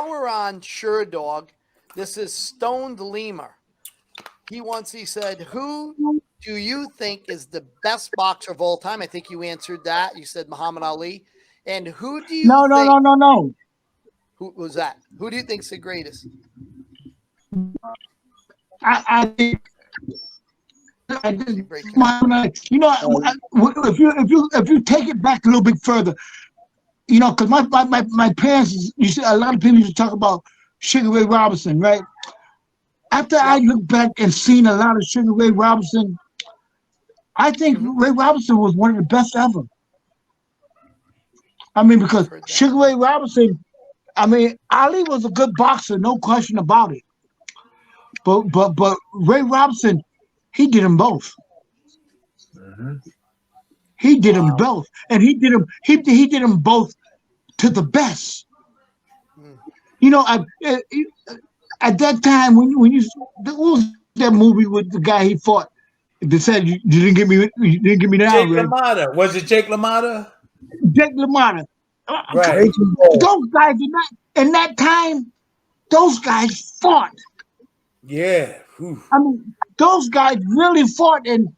while we're on Sherdog, this is Stoned Lemur. He said, who do you think is the best boxer of all time? I think you answered that. You said Muhammad Ali. And who do you think? No. Who was that? Who do you think's the greatest? I think if you take it back a little bit further, because my parents, you see, a lot of people used to talk about Sugar Ray Robinson, right? After I look back and seen a lot of Sugar Ray Robinson, I think Ray Robinson was one of the best ever. I mean, because Sugar Ray Robinson, Ali was a good boxer, no question about it. But Ray Robinson, he did them both. Mm-hmm. He did them both, and he did them both to the best. At that time when what was that movie with the guy he fought that said you didn't get me down? Jake LaMotta. Was it Jake LaMotta? Jake LaMotta. Right. Those guys in that time, those guys fought. Yeah. Whew. I mean, those guys really fought, and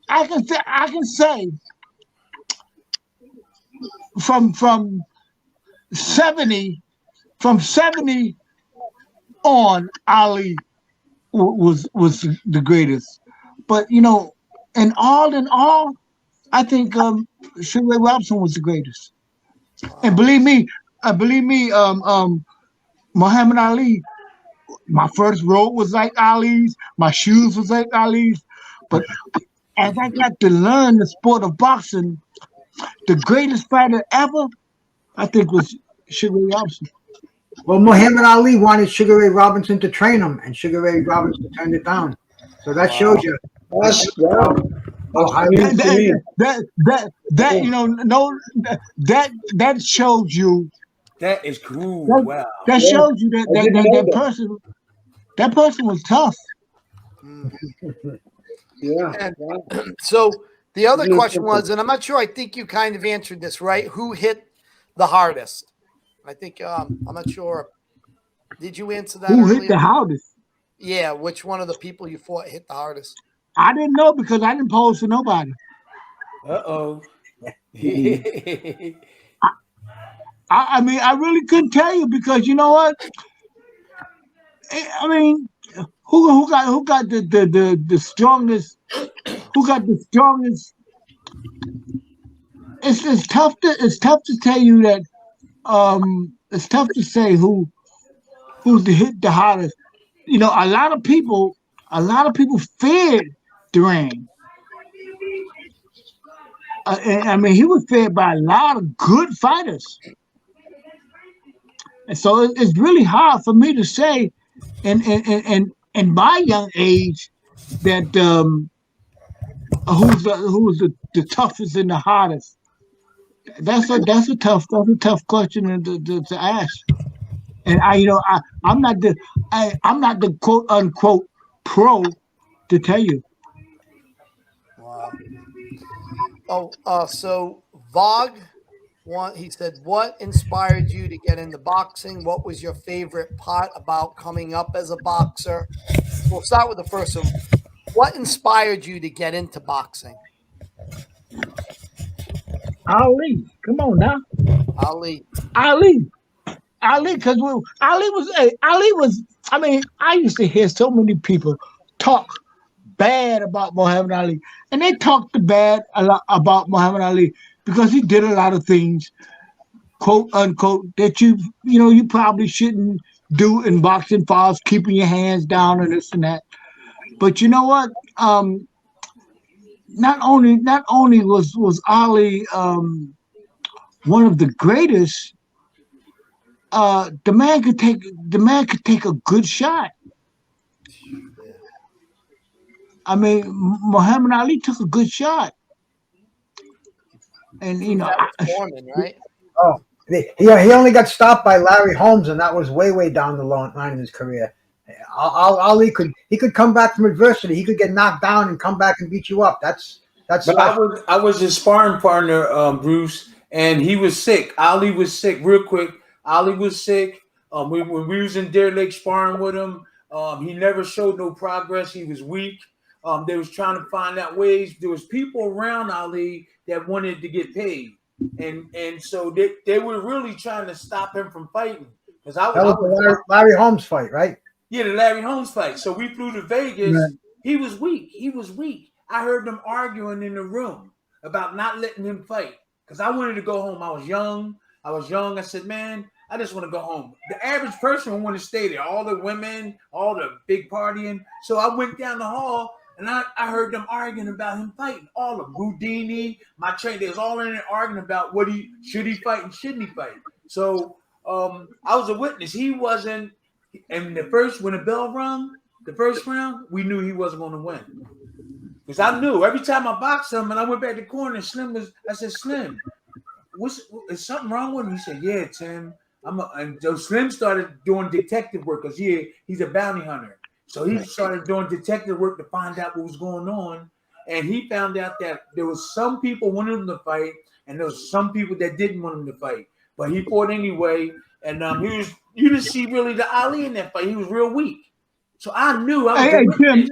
I can say from 70 on, Ali was the greatest. But in all, I think Sugar Ray Robinson was the greatest. And believe me, Muhammad Ali. My first robe was like Ali's. My shoes was like Ali's. But as I got to learn the sport of boxing, the greatest fighter ever, I think, was Sugar Ray Robinson. Well, Muhammad Ali wanted Sugar Ray Robinson to train him, and Sugar Ray Robinson turned it down. So that shows you. That shows you. That is cool. Wow. That shows you that person was tough. Yeah. So the other question was, and I'm not sure, I think you kind of answered this, right? Who hit the hardest? I think I'm not sure. Did you answer that? Who hit the hardest? Yeah, which one of the people you fought hit the hardest? I didn't know because I didn't pose for nobody. Uh-oh. I mean, I really couldn't tell you because you know what? I mean, who got the strongest? Who got the strongest? It's tough to tell you that. It's tough to say who's hit the hardest. A lot of people feared Duran. I mean, he was feared by a lot of good fighters. And so it's really hard for me to say in my young age that who's the toughest and the hardest. That's a tough question to ask. And I'm not the quote unquote pro to tell you. Wow. So Vogue, he said, what inspired you to get into boxing? What was your favorite part about coming up as a boxer? We'll start with the first one. What inspired you to get into boxing? Ali, come on now. Ali, because Ali was. I mean, I used to hear so many people talk bad about Muhammad Ali, and they talked bad a lot about Muhammad Ali because he did a lot of things, quote unquote, that you probably shouldn't do in boxing, far as keeping your hands down and this and that. But you know what? Not only was Ali one of the greatest, the man could take a good shot. I mean, Muhammad Ali took a good shot, and Foreman, right? Oh, he only got stopped by Larry Holmes, and that was way down the line in his career. Ali could come back from adversity. He could get knocked down and come back and beat you up. That's. But I was his sparring partner, Bruce, and he was sick. Ali was sick. Real quick, Ali was sick. When we was in Deer Lake sparring with him, he never showed no progress. He was weak. They was trying to find out ways. There was people around Ali that wanted to get paid, and so they were really trying to stop him from fighting. Because That was the Larry Holmes fight, right? yeah, the Larry Holmes fight. So we flew to Vegas. Right. He was weak. He was weak. I heard them arguing in the room about not letting him fight because I wanted to go home. I was young. I said, man, I just want to go home. The average person would want to stay there. All the women, all the big partying. So I went down the hall and I heard them arguing about him fighting. All of Houdini, my trainer, they was all in there arguing about should he fight and shouldn't he fight. So I was a witness. He wasn't. And when the bell rung, the first round, we knew he wasn't going to win. Because I knew every time I boxed him and I went back to the corner, I said, Slim, is something wrong with him? He said, yeah, Tim. And so Slim started doing detective work because he's a bounty hunter. So he started doing detective work to find out what was going on. And he found out that there was some people wanted him to fight and there was some people that didn't want him to fight. But he fought anyway. And you didn't see really the Ali in that fight. He was real weak. So I knew I was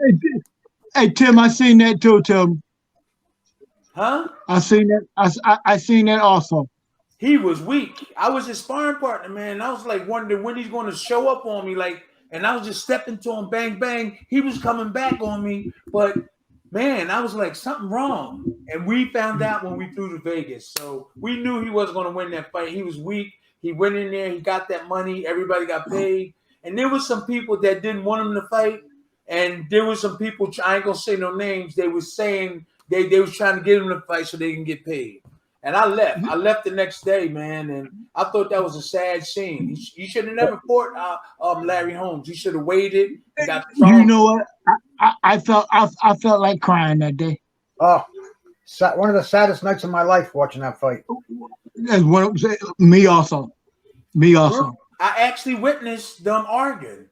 Hey, Tim, I seen that too, Tim. Huh? I seen that. I seen that also. He was weak. I was his sparring partner, man. I was like wondering when he's going to show up on me. And I was just stepping to him, bang, bang. He was coming back on me. But, man, I was like, something wrong. And we found out when we flew to Vegas. So we knew he wasn't going to win that fight. He was weak. He went in there. He got that money. Everybody got paid. And there was some people that didn't want him to fight. And there was some people, I ain't going to say no names, they were saying they was trying to get him to fight so they can get paid. And I left. I left the next day, man, and I thought that was a sad scene. He should have never fought Larry Holmes. He should have waited. You know what? I felt like crying that day. Oh, one of the saddest nights of my life watching that fight. Me also. I actually witnessed them arguing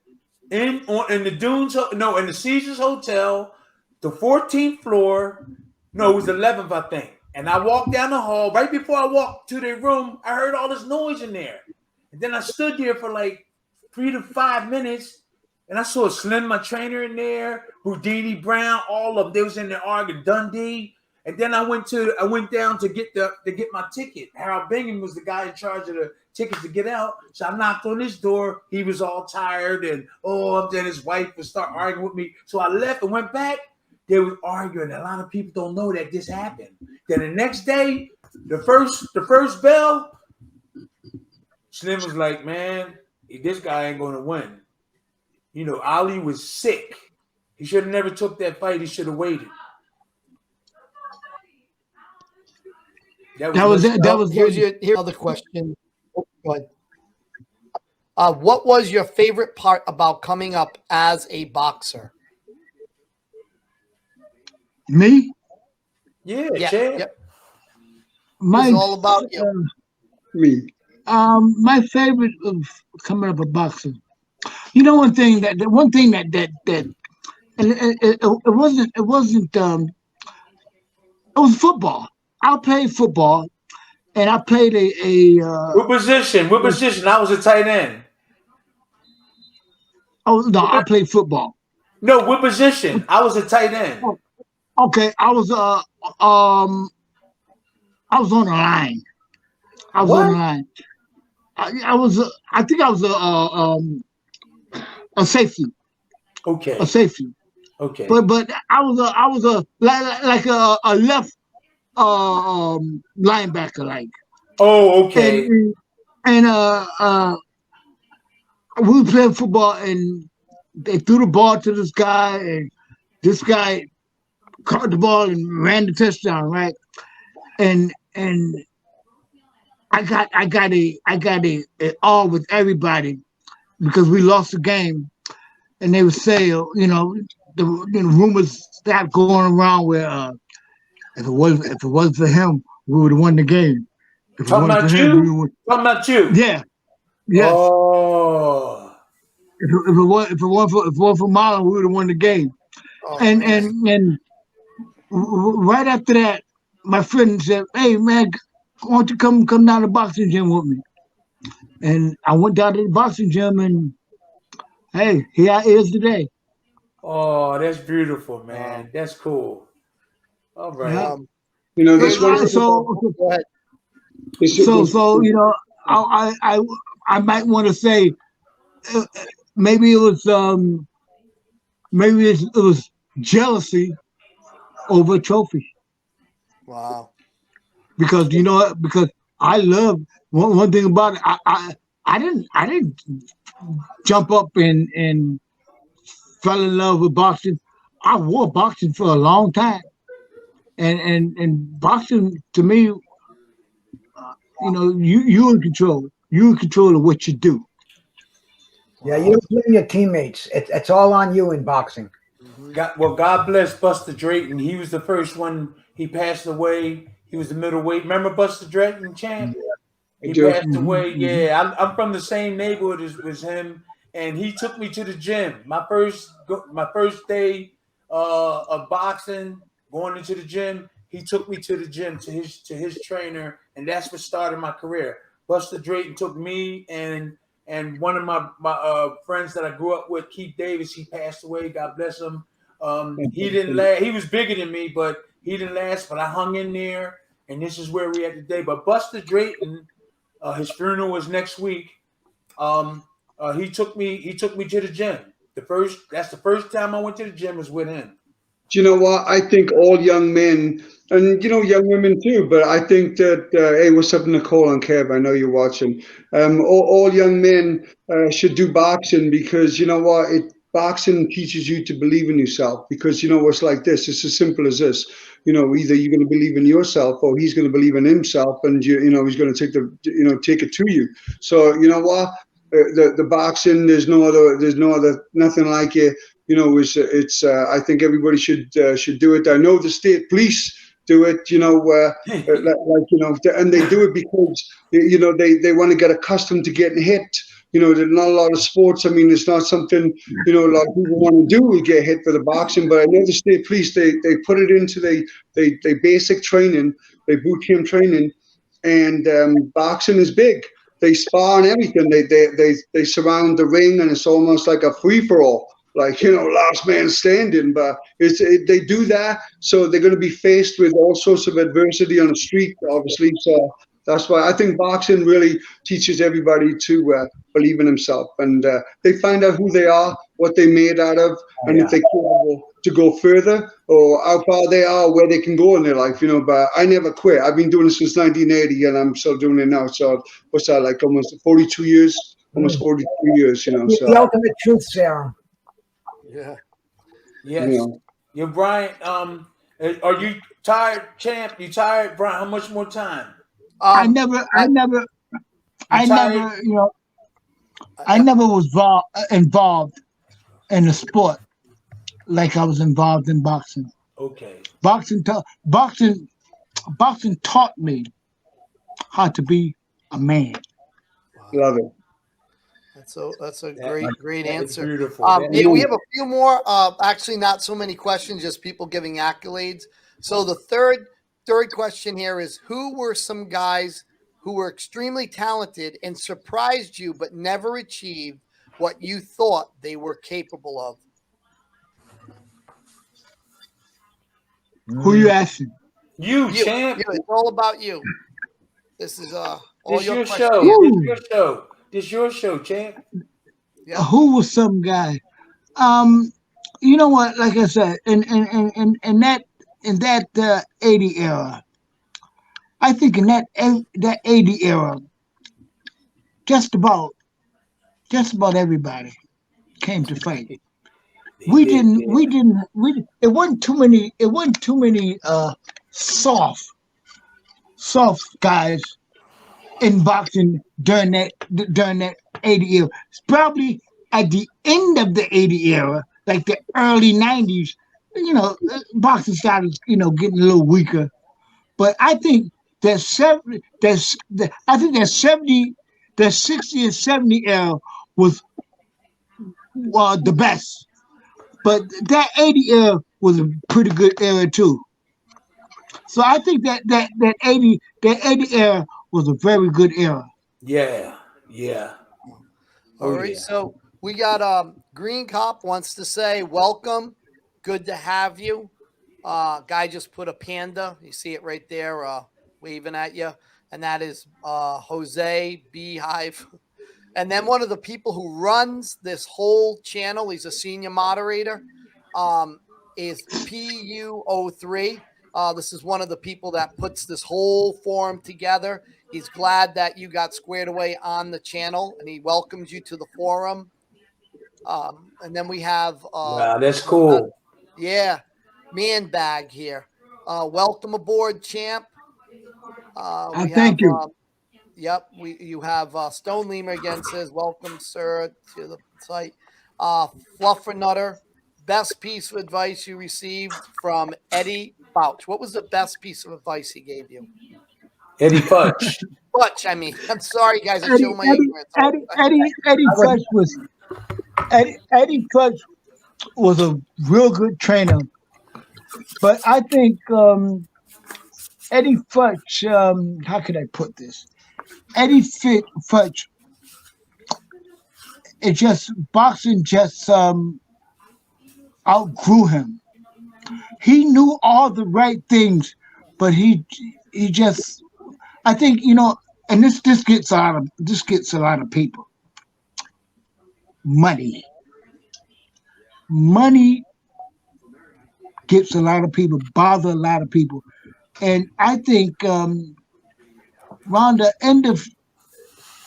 in the Dunes, in the Caesars Hotel, the 14th floor. No, it was the 11th, I think. And I walked down the hall. Right before I walked to their room, I heard all this noise in there. And then I stood there for like 3 to 5 minutes, and I saw Slim, my trainer, in there, Houdini Brown, all of them. They was in there arguing, Dundee. And then I went down to get my ticket. Harold Bingham was the guy in charge of the tickets to get out. So I knocked on his door. He was all tired, and then his wife would start arguing with me. So I left and went back. They were arguing. A lot of people don't know that this happened. Then the next day, the first bell, Slim was like, man, this guy ain't going to win. You know, Ali was sick. He should have never took that fight. He should have waited. Here's another question. Go ahead. What was your favorite part about coming up as a boxer? Me? Yeah. Yep. Mine's all about you. Me. My favorite of coming up a boxer. You know, one thing that and it wasn't it was football. I played football, and I played What position? What position? I was a tight end. I played football. No, what position? I was a tight end. Okay, I was on the line. I think I was a safety. Okay. A safety. Okay. But I was a left linebacker, like. Oh, okay. And we were playing football, and they threw the ball to this guy, and this guy caught the ball and ran the touchdown, right? And I got a all with everybody because we lost the game, and they would say, the rumors start going around where if it wasn't for him, we would have won the game. Talking about you? Yeah. Yes. Oh. If it wasn't for Marlon, we would have won the game. Oh, and right after that, my friend said, "Hey man, why don't you come down to the boxing gym with me?" And I went down to the boxing gym, and hey, here I is today. Oh, that's beautiful, Wow. man. That's cool. All right. Yeah. Um, You know, So, that's one here's thing about go ahead. this. so I might want to say uh, maybe it was it was jealousy over a trophy Wow. because you know what? Because I love one thing about it. I didn't jump up and fell in love with boxing. I wore boxing for a long time, and boxing to me, you know, you in control. You in control of what you do. Yeah, you Wow. don't blame your teammates. It's all on you in boxing. Hmm. God bless Buster Drayton. He was the first one. He passed away. He was the middleweight. Remember Buster Drayton, champ? I He do. passed Hmm. away. Hmm. Yeah, I'm from the same neighborhood as him, and he took me to the gym. My first day of boxing, going into the gym. He took me to the gym to his trainer, and that's what started my career. Buster Drayton took me and one of my friends that I grew up with, Keith Davis. He passed away. God bless him. He didn't last. He was bigger than me, but he didn't last. But I hung in there, and this is where we at today. But Buster Drayton, his funeral was next week. Um, he took me. He took me to the gym. That's the first time I went to the gym was with him. Do you know what? I think all young men, and you know, young women too, but I think that, hey, what's up, Nicole and Kev? I know you're watching. All young men should do boxing because you know what? Boxing teaches you to believe in yourself because you know, it's like this. It's as simple as this. You know, either you're going to believe in yourself or he's going to believe in himself, and you know, he's going to take it to you. So you know what? The boxing, there's no other, nothing like it. You know, it's I think everybody should do it. I know the state police do it. You know, like you know, and they do it because you know they want to get accustomed to getting hit. You know, there's not a lot of sports. I mean, it's not something you know a lot of people want to do. We get hit for the boxing, but I know the state police they put it into they basic training, they boot camp training, and boxing is big. They spar and everything. They surround the ring, and it's almost like a free for all, like you know, last man standing. But they do that, so they're going to be faced with all sorts of adversity on the street, obviously. So that's why I think boxing really teaches everybody to believe in himself, and they find out who they are, what they're made out of, Oh and if yeah. they're capable to go further or how far they are, where they can go in their life. You know, but I never quit. I've been doing it since 1980, and I'm still doing it now. So what's that, like almost 42 years, almost Mm. 43 years. You know, The so ultimate truth serum. Yeah. you Yes. know. You're Brian. Are you tired, champ? You tired, Brian? How much more time? I Um, never, I, You tired? you know, I I, never was involved in a sport like I was involved in boxing. Okay. Boxing, boxing taught me how to be a man. wow. Love it. That's a That great that is answer. beautiful. That Yeah, we Amen. have a few more. Actually, not so many questions, just people giving accolades. So the third question here is: who were some guys who were extremely talented and surprised you, but never achieved what you thought they were capable of? Who you Mm. asking? you, You, champ. it's all about you. This is all This your your question show. This answer. Who? your show. This your show, champ. Yep. Who was some guy? Um, you know what? Like I said, in that 80 era, I think in that 80 era, just about just about everybody came to fight. They did. Yeah. It wasn't too many. It wasn't too many soft soft guys in boxing during that 80 era. It's probably at the end of the 80 era, like the early 90s. You know, boxing started getting a little weaker. But I think that I think that 60 and 70 era was the best. But that 80 era was a pretty good era too. So I think that 80 era was a very good era. Yeah. Yeah. All Oh right. yeah. So we got Green Cop wants to say welcome. Good to have you. Guy just put a panda. You see it right there, waving at you. And that is Jose Beehive. And then one of the people who runs this whole channel, he's a senior moderator, is PU03. This is one of the people that puts this whole forum together. He's glad that you got squared away on the channel, and he welcomes you to the forum. And then we have, Wow, that's cool. yeah, Man Bag here. Welcome aboard, champ. I We have thank you. Yep, you have Stone Lemur again says, "Welcome, sir, to the site." Fluffer Nutter, best piece of advice you received from Eddie Bouch. What was the best piece of advice he gave you? Eddie Futch. Butch, I mean, I'm sorry, guys, I show Eddie, my Eddie, ignorance. Eddie I would, Futch was Eddie Futch was a real good trainer, but I think Eddie Futch. How could I put this? Futch. It just boxing just outgrew him. He knew all the right things, but he just. I think and this gets a lot of people. Money gets a lot of people, bother a lot of people, and I think around the end of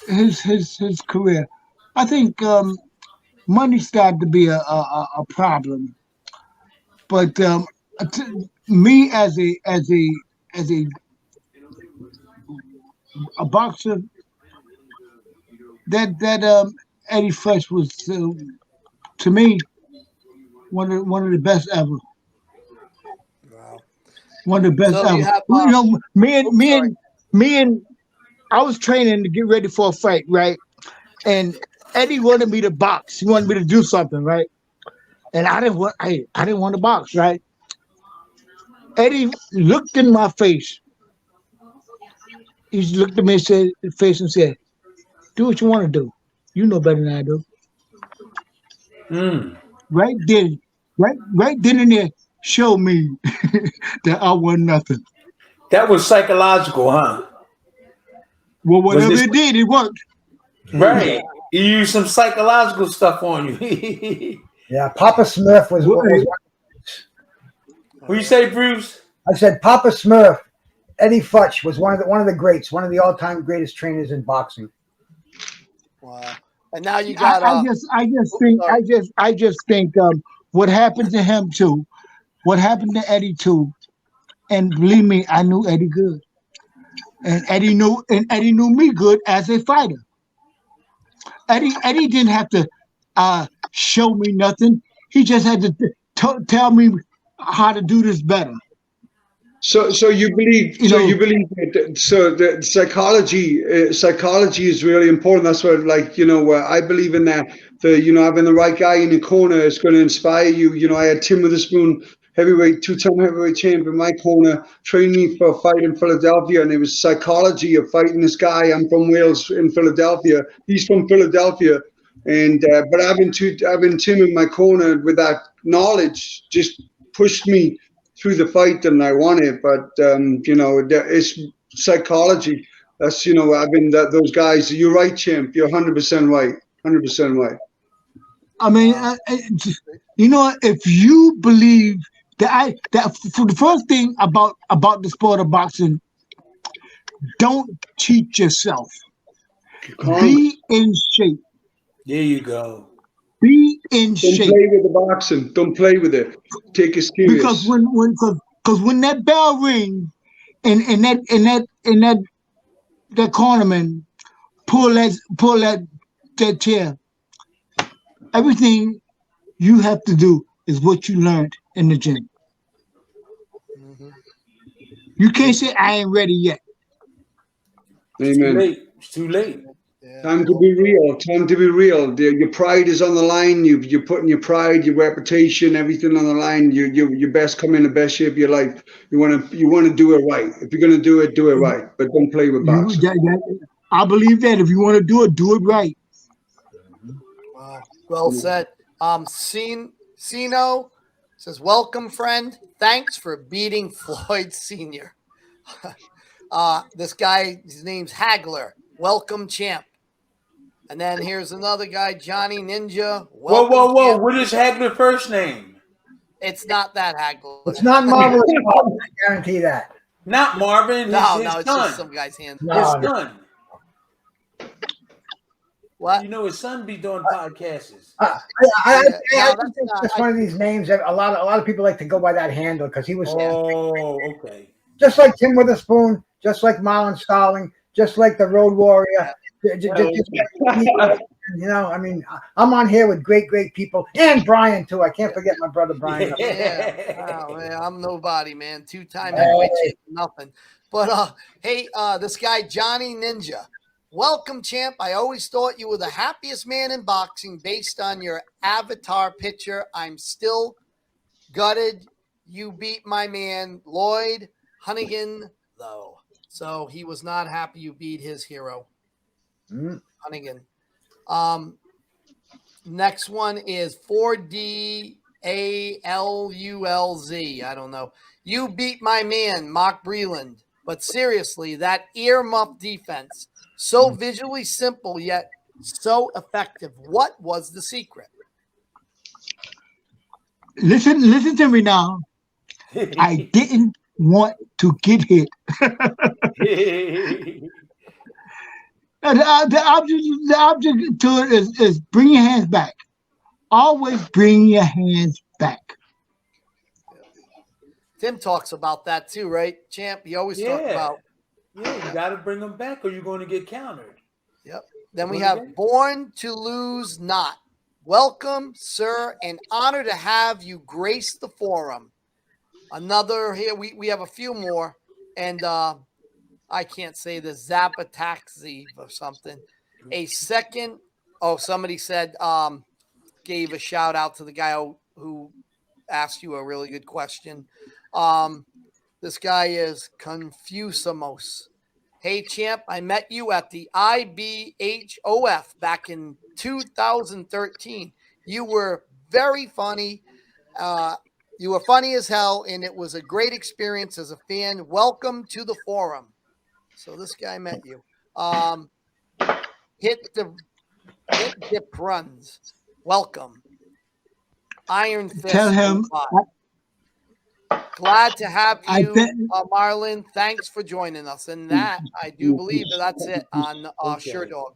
his career, I think money started to be a problem. But me as a boxer, that Eddie Fresh was to me one of the best ever. Wow. One of the best So you ever. have, sorry. Me and I was training to get ready for a fight, right? And Eddie wanted me to box. He wanted me to do something, right? And I didn't want to box, right? Eddie looked in my face. He looked at me and said, "Do what you want to do. You know better than I do." Mm. Right then, right then and there, show me that I want nothing. That was psychological, huh? Well, Was whatever this it did, it worked. right? He used some psychological stuff on you. yeah, Papa Smurf was Well, what was. What you say, Bruce? I said Papa Smurf. Eddie Futch was one of the greats, one of the all-time greatest trainers in boxing. Wow. And now you got, sorry. I just think what happened to him too, what happened to Eddie too, and believe me, I knew Eddie good, and Eddie knew me good as a fighter. Eddie didn't have to show me nothing. He just had to tell me how to do this better. So you believe that so the psychology is really important. That's what I believe in that. Having the right guy in the corner is going to inspire you. I had Tim Witherspoon, heavyweight, two-time heavyweight champ in my corner, trained me for a fight in Philadelphia, and it was psychology of fighting this guy. I'm from Wales in Philadelphia. He's from Philadelphia, and but having Tim in my corner with that knowledge just pushed me through the fight than I wanted. But it's psychology. That's I've been those guys. You're right, champ. You're 100% right. 100% right. I mean, if you believe that for the first thing about the sport of boxing, don't cheat yourself. Be in shape. There you go. Be in Don't shape. play with the boxing. Don't play with it. Take it serious. Because when that bell rings and that cornerman pull that chair, everything you have to do is what you learned in the gym. Mm-hmm. You can't say I ain't ready yet. It's too Amen. late. It's too late. Yeah. Time to be real. Time to be real. Your pride is on the line. You're putting your pride, your reputation, everything on the line. You best come in the best shape of your life. You want to do it right. If you're gonna do it right. But don't play with You boxing. I believe that if you want to do it right. Wow. Well said. Sino says, welcome, friend. Thanks for beating Floyd Sr. This guy, his name's Hagler. Welcome, champ. And then here's another guy, Johnny Ninja. Whoa, Welcome, whoa, whoa! champ. What is Hagler's first name? It's not that Hagler. It's not Marvelous Marvin, I guarantee that. Not Marvin. No, His it's son. just some guy's hand. His No, son. What? You know his son be doing podcasts. I Yeah, think no, it's that's not- just one of these names that a lot of people like to go by that handle because he was Oh, okay. just like Tim Witherspoon, just like Marlon Starling, just like the Road Warrior. You know, I mean, I'm on here with great people and Brian too. I can't forget my brother Brian. Yeah. Oh, man, I'm nobody, man. 2-time Hey. heavyweight champ, nothing. But hey, this guy Johnny Ninja. Welcome, champ. I always thought you were the happiest man in boxing based on your avatar picture. I'm still gutted. You beat my man Lloyd Hunnigan, though. So he was not happy you beat his hero, Hunnigan. Next one is 4DALULZ. I don't know. You beat my man, Mark Breland. But seriously, that ear muff defense, so visually simple yet so effective. What was the secret? Listen to me now. I didn't want to get hit. The object to it is bring your hands back. Always bring your hands back. Tim talks about that too, right, champ? He always talk about. Yeah, you got to bring them back, or you're going to get countered. Yep. Then we have Born to Lose Not. Welcome, sir, and honor to have you grace the forum. Another here, we have a few more, and I can't say the Zapataxi or something. A second, somebody said, gave a shout out to the guy who asked you a really good question. This guy is Confusimos. Hey, champ, I met you at the IBHOF back in 2013. You were very funny. You were funny as hell, and it was a great experience as a fan. Welcome to the forum. So this guy met you. Hit dip runs. Welcome. Iron Fist. Tell him. Glad to have you, Marlon. Thanks for joining us. And that, I do believe that's it on Sherdog.